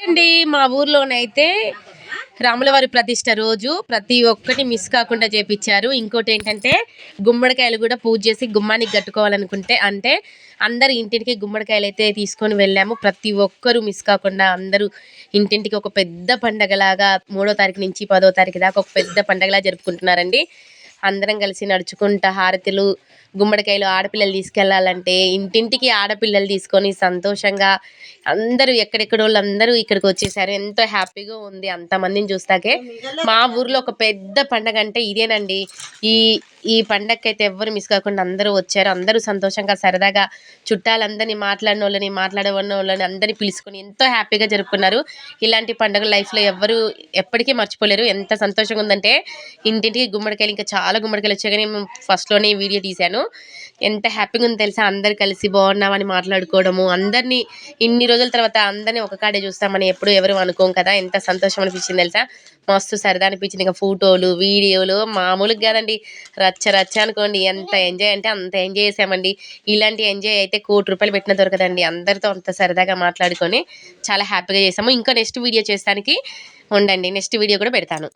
అండి మా ఊర్లోనైతే రాములవారి ప్రతిష్ట రోజు ప్రతి ఒక్కటి మిస్ కాకుండా చేపించారు. ఇంకోటి ఏంటంటే గుమ్మడికాయలు కూడా పూజ చేసి గుమ్మానికి కట్టుకోవాలనుకుంటే అంటే అందరు ఇంటింటికి గుమ్మడికాయలు అయితే తీసుకొని వెళ్ళాము. ప్రతి ఒక్కరు మిస్ కాకుండా అందరూ ఇంటింటికి ఒక పెద్ద పండగలాగా 3వ తారీఖు నుంచి 10వ తారీఖు దాకా ఒక పెద్ద పండగలా జరుపుకుంటున్నారండి. అందరం కలిసి నడుచుకుంటా హారతులు గుమ్మడికాయలు ఆడపిల్లలు తీసుకెళ్లాలంటే ఇంటింటికి ఆడపిల్లలు తీసుకొని సంతోషంగా అందరూ ఎక్కడెక్కడోళ్ళు అందరూ ఇక్కడికి వచ్చేసారు. ఎంతో హ్యాపీగా ఉంది అంతమందిని చూస్తాకే. మా ఊర్లో ఒక పెద్ద పండగ అంటే ఇదేనండి. ఈ ఈ పండగకి అయితే ఎవ్వరు మిస్ కాకుండా అందరూ వచ్చారు. అందరూ సంతోషంగా సరదాగా చుట్టాలందరినీ మాట్లాడేవాళ్ళని అందరినీ పిలుచుకొని ఎంతో హ్యాపీగా జరుపుకున్నారు. ఇలాంటి పండుగలు లైఫ్లో ఎవ్వరు ఎప్పటికీ మర్చిపోలేరు. ఎంత సంతోషంగా ఉందంటే ఇంటింటికి గుమ్మడికాయలు ఇంకా చాలా గుమ్మడికాయలు వచ్చాయి. కానీ ఫస్ట్లోనే వీడియో తీశాను. ఎంత హ్యాపీగా ఉందో తెలుసా, అందరు కలిసి బాగున్నామని మాట్లాడుకోవడము, అందరినీ ఇన్ని రోజుల తర్వాత అందరినీ ఒక కాడే చూస్తామని ఎప్పుడు ఎవరు అనుకోం కదా. ఎంత సంతోషం అనిపించింది తెలుసా, మస్తు సరదా అనిపించింది. ఇంకా ఫోటోలు వీడియోలు మామూలుగా కాదండి, రచ్చ అనుకోండి. ఎంత ఎంజాయ్ అంటే అంత ఎంజాయ్ చేసామండి. ఇలాంటి ఎంజాయ్ అయితే ₹1,00,00,000 పెట్టినా దొరకదండి. అందరితో అంత సరదాగా మాట్లాడుకొని చాలా హ్యాపీగా చేసాము. ఇంకా నెక్స్ట్ వీడియో చేస్తానికి ఉండండి, నెక్స్ట్ వీడియో కూడా పెడతాను.